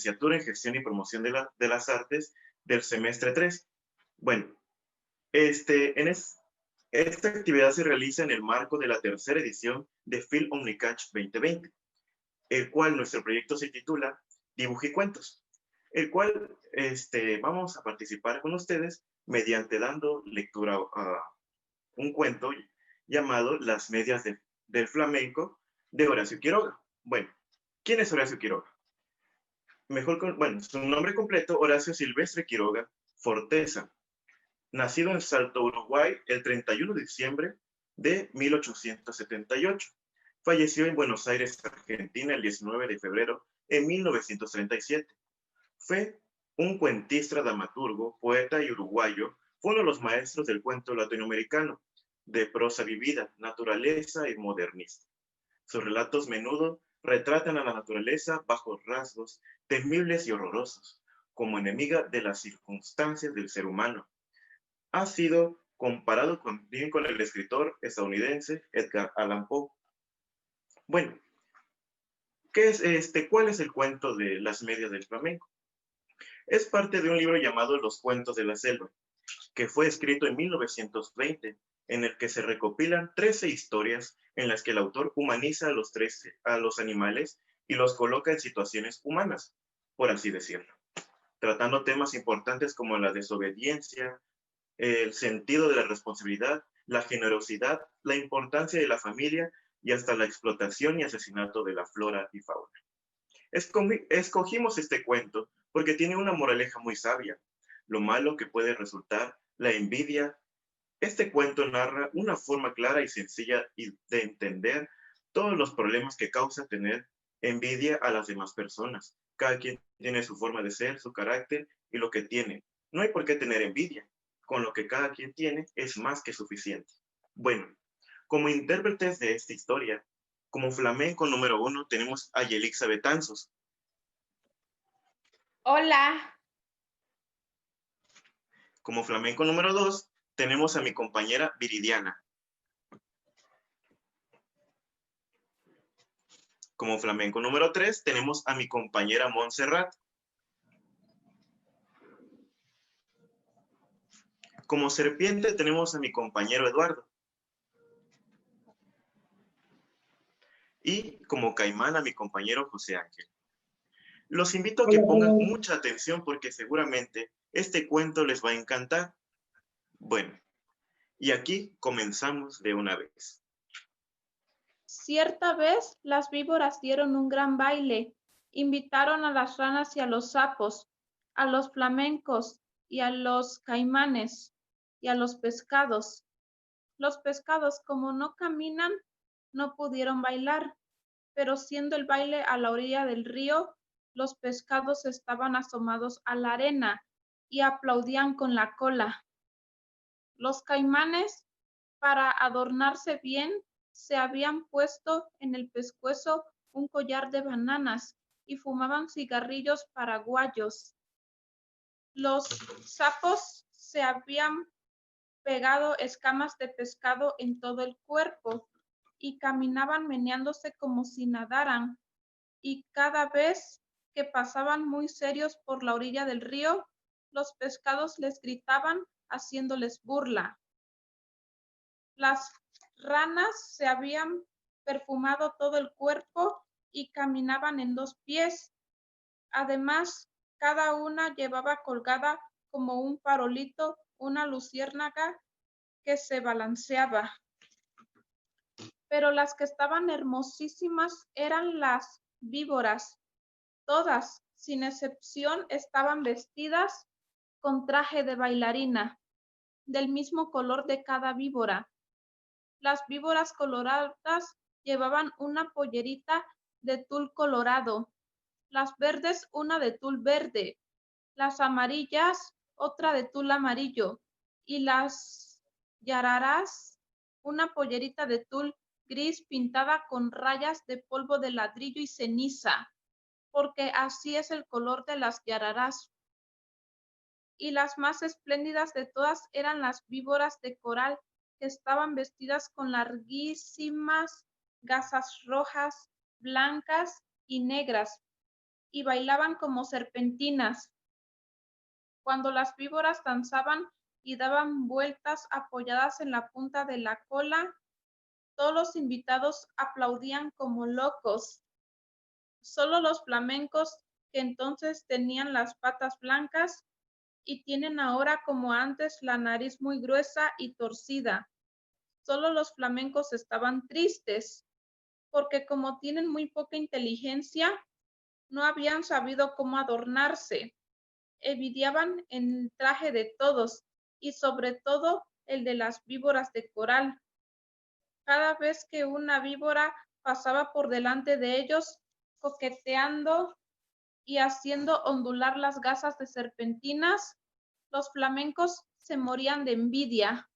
licenciatura en Gestión y Promoción de las Artes del semestre 3. Bueno, esta actividad se realiza en el marco de la tercera edición de Film Omnicatch 2020, el cual nuestro proyecto se titula Dibujo y Cuentos, el cual vamos a participar con ustedes mediante dando lectura a un cuento llamado Las medias del flamenco de Horacio Quiroga. Bueno, ¿quién es Horacio Quiroga? Bueno, su nombre completo, Horacio Silvestre Quiroga Forteza, nacido en Salto, Uruguay, el 31 de diciembre de 1878. Falleció en Buenos Aires, Argentina, el 19 de febrero de 1937. Fue un cuentista, dramaturgo, poeta y uruguayo. Fue uno de los maestros del cuento latinoamericano, de prosa vivida, naturaleza y modernista. Sus relatos menudo retratan a la naturaleza bajo rasgos temibles y horrorosos, como enemiga de las circunstancias del ser humano. Ha sido comparado bien con el escritor estadounidense Edgar Allan Poe. Bueno, ¿cuál es el cuento de Las medias del flamenco? Es parte de un libro llamado Los cuentos de la selva, que fue escrito en 1920, en el que se recopilan 13 historias en las que el autor humaniza a los animales y los coloca en situaciones humanas, por así decirlo, tratando temas importantes como la desobediencia, el sentido de la responsabilidad, la generosidad, la importancia de la familia y hasta la explotación y asesinato de la flora y fauna. Escogimos este cuento porque tiene una moraleja muy sabia, lo malo que puede resultar la envidia. Este cuento narra una forma clara y sencilla de entender todos los problemas que causa tener envidia a las demás personas. Cada quien tiene su forma de ser, su carácter y lo que tiene. No hay por qué tener envidia. Con lo que cada quien tiene es más que suficiente. Bueno, como intérpretes de esta historia, como flamenco número 1, tenemos a Yelixa Betanzos. Hola. Como flamenco número 2, tenemos a mi compañera Viridiana. Como flamenco número 3, tenemos a mi compañera Montserrat. Como serpiente tenemos a mi compañero Eduardo. Y como caimán a mi compañero José Ángel. Los invito a que pongan mucha atención porque seguramente este cuento les va a encantar. Bueno, y aquí comenzamos de una vez. Cierta vez las víboras dieron un gran baile. Invitaron a las ranas y a los sapos, a los flamencos y a los caimanes y a los pescados. Los pescados, como no caminan, no pudieron bailar, pero siendo el baile a la orilla del río, los pescados estaban asomados a la arena y aplaudían con la cola. Los caimanes, para adornarse bien, se habían puesto en el pescuezo un collar de bananas y fumaban cigarrillos paraguayos. Los sapos se habían pegado escamas de pescado en todo el cuerpo y caminaban meneándose como si nadaran, y cada vez que pasaban muy serios por la orilla del río, los pescados les gritaban haciéndoles burla. Las ranas se habían perfumado todo el cuerpo y caminaban en 2 pies. Además, cada una llevaba colgada como un farolito una luciérnaga que se balanceaba. Pero las que estaban hermosísimas eran las víboras. Todas, sin excepción, estaban vestidas con traje de bailarina, del mismo color de cada víbora. Las víboras coloradas llevaban una pollerita de tul colorado, las verdes una de tul verde, las amarillas otra de tul amarillo y las yararás una pollerita de tul gris pintada con rayas de polvo de ladrillo y ceniza, porque así es el color de las yararás. Y las más espléndidas de todas eran las víboras de coral, que estaban vestidas con larguísimas gasas rojas, blancas y negras, y bailaban como serpentinas. Cuando las víboras danzaban y daban vueltas apoyadas en la punta de la cola, todos los invitados aplaudían como locos. Solo los flamencos, que entonces tenían las patas blancas y tienen ahora como antes la nariz muy gruesa y torcida. Solo los flamencos estaban tristes, porque como tienen muy poca inteligencia, no habían sabido cómo adornarse. Envidiaban el traje de todos y sobre todo el de las víboras de coral. Cada vez que una víbora pasaba por delante de ellos, coqueteando y haciendo ondular las gasas de serpentinas, los flamencos se morían de envidia.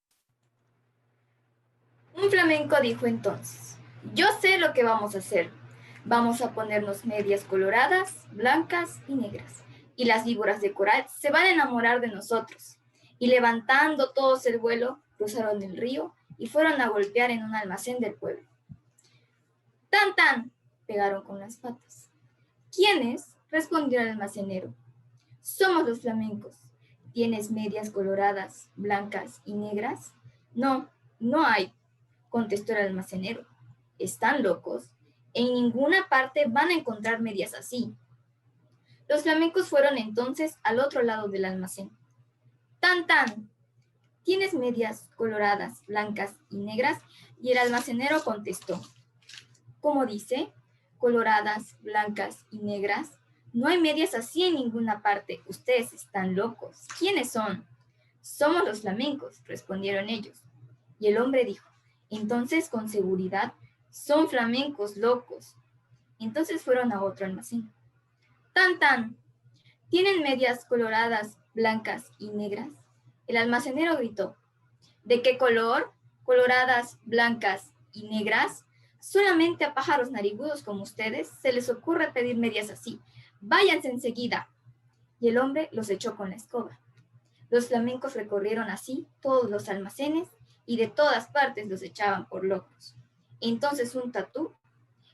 Un flamenco dijo entonces: yo sé lo que vamos a hacer. Vamos a ponernos medias coloradas, blancas y negras, y las víboras de coral se van a enamorar de nosotros. Y levantando todos el vuelo, cruzaron el río y fueron a golpear en un almacén del pueblo. ¡Tan, tan!, pegaron con las patas. ¿Quiénes?, respondió el almacenero. Somos los flamencos. ¿Tienes medias coloradas, blancas y negras? No, no hay, contestó el almacenero. ¿Están locos? En ninguna parte van a encontrar medias así. Los flamencos fueron entonces al otro lado del almacén. ¡Tan, tan! ¿Tienes medias coloradas, blancas y negras? Y el almacenero contestó. ¿Cómo dice? ¿Coloradas, blancas y negras? No hay medias así en ninguna parte. Ustedes están locos. ¿Quiénes son? Somos los flamencos, respondieron ellos. Y el hombre dijo, entonces con seguridad son flamencos locos. Entonces fueron a otro almacén. ¡Tan, tan! ¿Tienen medias coloradas, blancas y negras? El almacenero gritó. ¿De qué color? ¿Coloradas, blancas y negras? Solamente a pájaros narigudos como ustedes se les ocurre pedir medias así. ¡Váyanse enseguida! Y el hombre los echó con la escoba. Los flamencos recorrieron así todos los almacenes y de todas partes los echaban por locos. Entonces un tatú,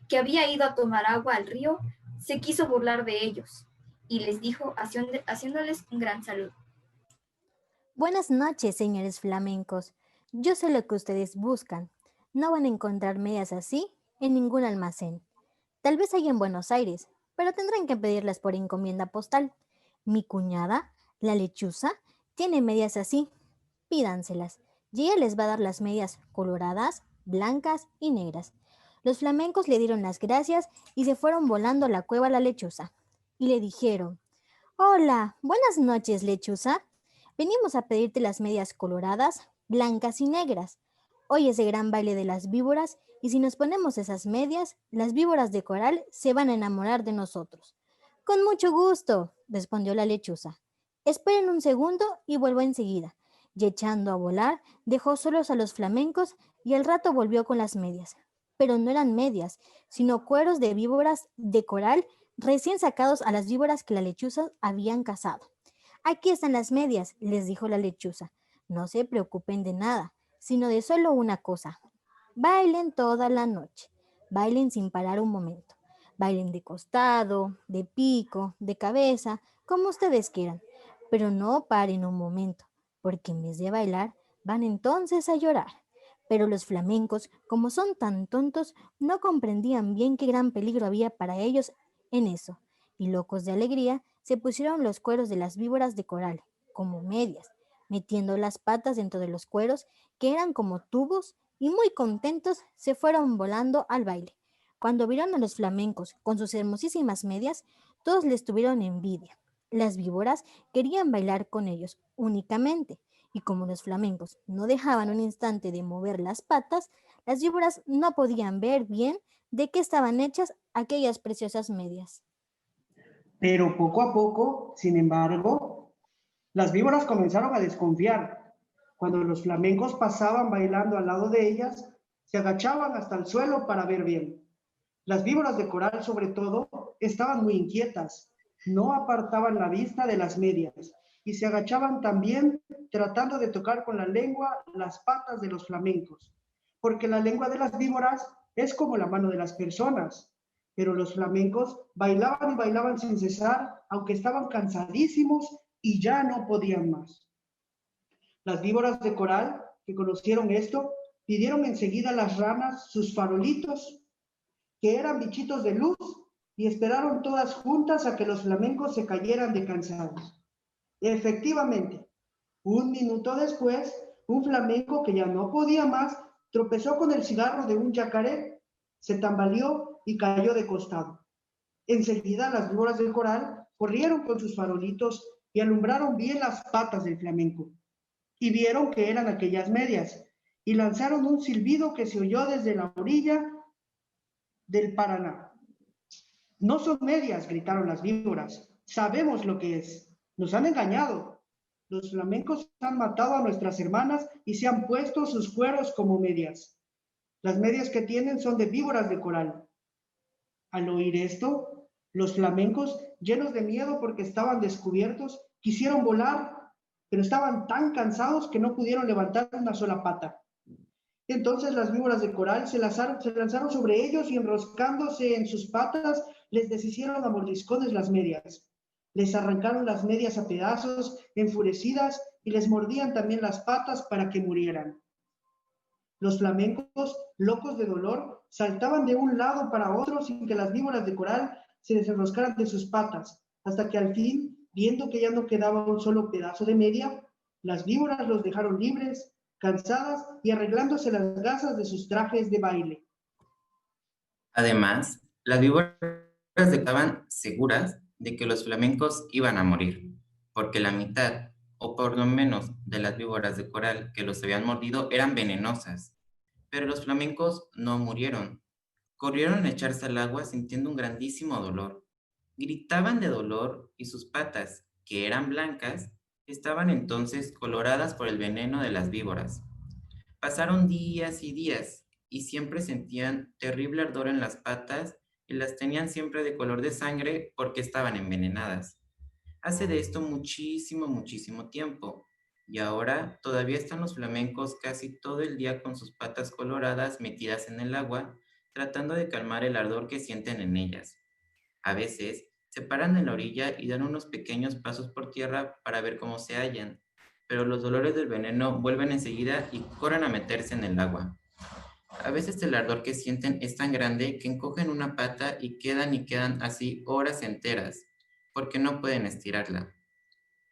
que había ido a tomar agua al río, se quiso burlar de ellos y les dijo, haciéndoles un gran saludo. Buenas noches, señores flamencos. Yo sé lo que ustedes buscan. No van a encontrar medias así en ningún almacén. Tal vez hay en Buenos Aires, pero tendrán que pedirlas por encomienda postal. Mi cuñada, la lechuza, tiene medias así. Pídanselas y ella les va a dar las medias coloradas, blancas y negras. Los flamencos le dieron las gracias y se fueron volando a la cueva a la lechuza. Y le dijeron, hola, buenas noches, lechuza. Venimos a pedirte las medias coloradas, blancas y negras. Hoy es el gran baile de las víboras y si nos ponemos esas medias, las víboras de coral se van a enamorar de nosotros. Con mucho gusto, respondió la lechuza. Esperen un segundo y vuelvo enseguida. Y echando a volar, dejó solos a los flamencos y al rato volvió con las medias. Pero no eran medias, sino cueros de víboras de coral recién sacados a las víboras que la lechuza habían cazado. Aquí están las medias, les dijo la lechuza. No se preocupen de nada, sino de solo una cosa. Bailen toda la noche, bailen sin parar un momento. Bailen de costado, de pico, de cabeza, como ustedes quieran, pero no paren un momento, porque en vez de bailar, van entonces a llorar. Pero los flamencos, como son tan tontos, no comprendían bien qué gran peligro había para ellos en eso, y locos de alegría, se pusieron los cueros de las víboras de coral, como medias, metiendo las patas dentro de los cueros, que eran como tubos, y muy contentos se fueron volando al baile. Cuando vieron a los flamencos con sus hermosísimas medias, todos les tuvieron envidia. Las víboras querían bailar con ellos únicamente, y como los flamencos no dejaban un instante de mover las patas, las víboras no podían ver bien de qué estaban hechas aquellas preciosas medias. Pero poco a poco, sin embargo, las víboras comenzaron a desconfiar. Cuando los flamencos pasaban bailando al lado de ellas, se agachaban hasta el suelo para ver bien. Las víboras de coral, sobre todo, estaban muy inquietas. No apartaban la vista de las medias y se agachaban también tratando de tocar con la lengua las patas de los flamencos, porque la lengua de las víboras es como la mano de las personas. pero los flamencos bailaban y bailaban sin cesar, aunque estaban cansadísimos y ya no podían más. Las víboras de coral, que conocieron esto, pidieron enseguida a las ranas sus farolitos, que eran bichitos de luz, y esperaron todas juntas a que los flamencos se cayeran de cansados. Efectivamente, un minuto después, un flamenco que ya no podía más tropezó con el cigarro de un yacaré, se tambaleó y cayó de costado. Enseguida las víboras del coral corrieron con sus farolitos y alumbraron bien las patas del flamenco. Y vieron que eran aquellas medias, y lanzaron un silbido que se oyó desde la orilla del Paraná. No son medias, gritaron las víboras. Sabemos lo que es. Nos han engañado. Los flamencos han matado a nuestras hermanas y se han puesto sus cueros como medias. Las medias que tienen son de víboras de coral. Al oír esto, los flamencos, llenos de miedo porque estaban descubiertos, quisieron volar, pero estaban tan cansados que no pudieron levantar una sola pata. Entonces las víboras de coral se lanzaron sobre ellos y enroscándose en sus patas, les deshicieron a mordiscones las medias. Les arrancaron las medias a pedazos, enfurecidas, y les mordían también las patas para que murieran. Los flamencos, locos de dolor, saltaban de un lado para otro sin que las víboras de coral se desenroscaran de sus patas, hasta que al fin, viendo que ya no quedaba un solo pedazo de media, las víboras los dejaron libres, cansadas y arreglándose las gasas de sus trajes de baile. Además, las víboras estaban seguras de que los flamencos iban a morir, porque la mitad, o por lo menos de las víboras de coral que los habían mordido, eran venenosas. Pero los flamencos no murieron. Corrieron a echarse al agua sintiendo un grandísimo dolor. Gritaban de dolor y sus patas, que eran blancas, estaban entonces coloradas por el veneno de las víboras. Pasaron días y días y siempre sentían terrible ardor en las patas y las tenían siempre de color de sangre porque estaban envenenadas. Hace de esto muchísimo, muchísimo tiempo, y ahora todavía están los flamencos casi todo el día con sus patas coloradas metidas en el agua, tratando de calmar el ardor que sienten en ellas. A veces se paran en la orilla y dan unos pequeños pasos por tierra para ver cómo se hallan, pero los dolores del veneno vuelven enseguida y corren a meterse en el agua. A veces el ardor que sienten es tan grande que encogen una pata y quedan así horas enteras, porque no pueden estirarla.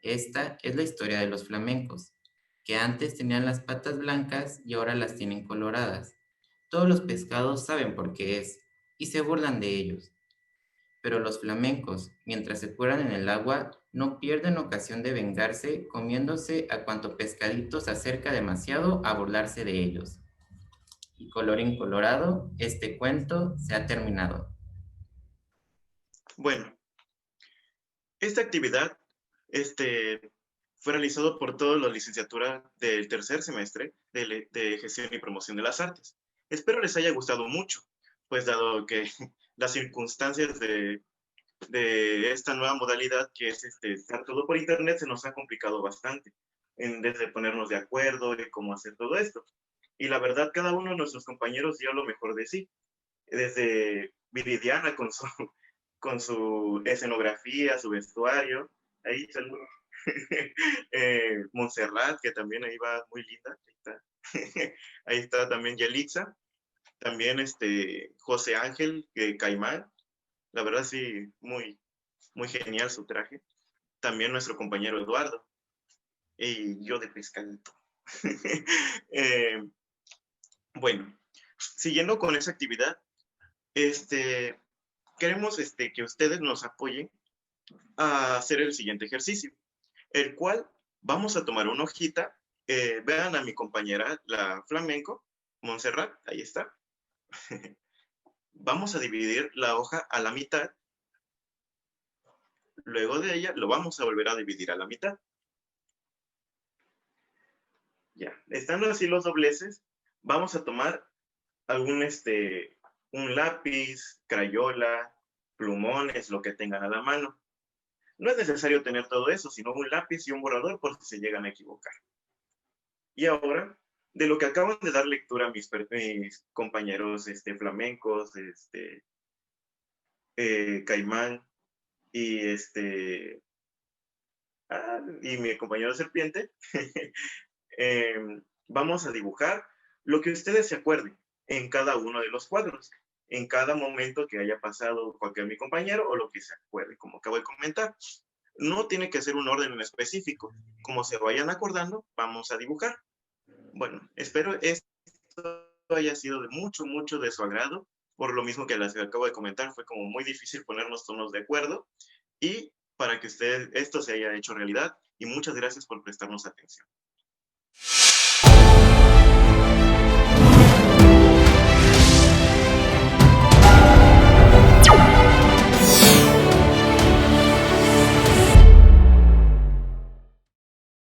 Esta es la historia de los flamencos, que antes tenían las patas blancas y ahora las tienen coloradas. Todos los pescados saben por qué es, y se burlan de ellos. Pero los flamencos, mientras se cuelan en el agua, no pierden ocasión de vengarse comiéndose a cuanto pescadito se acerca demasiado a burlarse de ellos. Y colorín colorado, este cuento se ha terminado. Bueno, esta actividad fue realizado por toda la licenciatura del tercer semestre de Gestión y Promoción de las Artes. Espero les haya gustado mucho, pues dado que las circunstancias de esta nueva modalidad, que es estar todo por internet, se nos ha complicado bastante, desde ponernos de acuerdo de cómo hacer todo esto. Y la verdad, cada uno de nuestros compañeros dio lo mejor de sí, desde Viridiana con su escenografía, su vestuario, ahí saludos. Montserrat, que también ahí va muy linda, ahí está, ahí está también Yelixa, también José Ángel Caimán, la verdad sí, muy, muy genial su traje, también nuestro compañero Eduardo, y yo de pescadito. Bueno, siguiendo con esa actividad, queremos que ustedes nos apoyen a hacer el siguiente ejercicio, el cual vamos a tomar una hojita. Vean a mi compañera, la flamenco, Montserrat, ahí está. Vamos a dividir la hoja a la mitad. Luego de ella lo vamos a volver a dividir a la mitad. Ya, estando así los dobleces, vamos a tomar algún, un lápiz, crayola, plumones, lo que tengan a la mano. No es necesario tener todo eso, sino un lápiz y un borrador por si se llegan a equivocar. Y ahora, de lo que acaban de dar lectura mis compañeros flamencos, Caimán y, y mi compañero serpiente, vamos a dibujar lo que ustedes se acuerden en cada uno de los cuadros, en cada momento que haya pasado cualquier mi compañero o lo que se acuerde, como acabo de comentar. No tiene que ser un orden en específico. Como se vayan acordando, vamos a dibujar. Bueno, espero esto haya sido de mucho de su agrado. Por lo mismo que les acabo de comentar, fue como muy difícil ponernos todos de acuerdo. Y para que esto se haya hecho realidad. Y muchas gracias por prestarnos atención.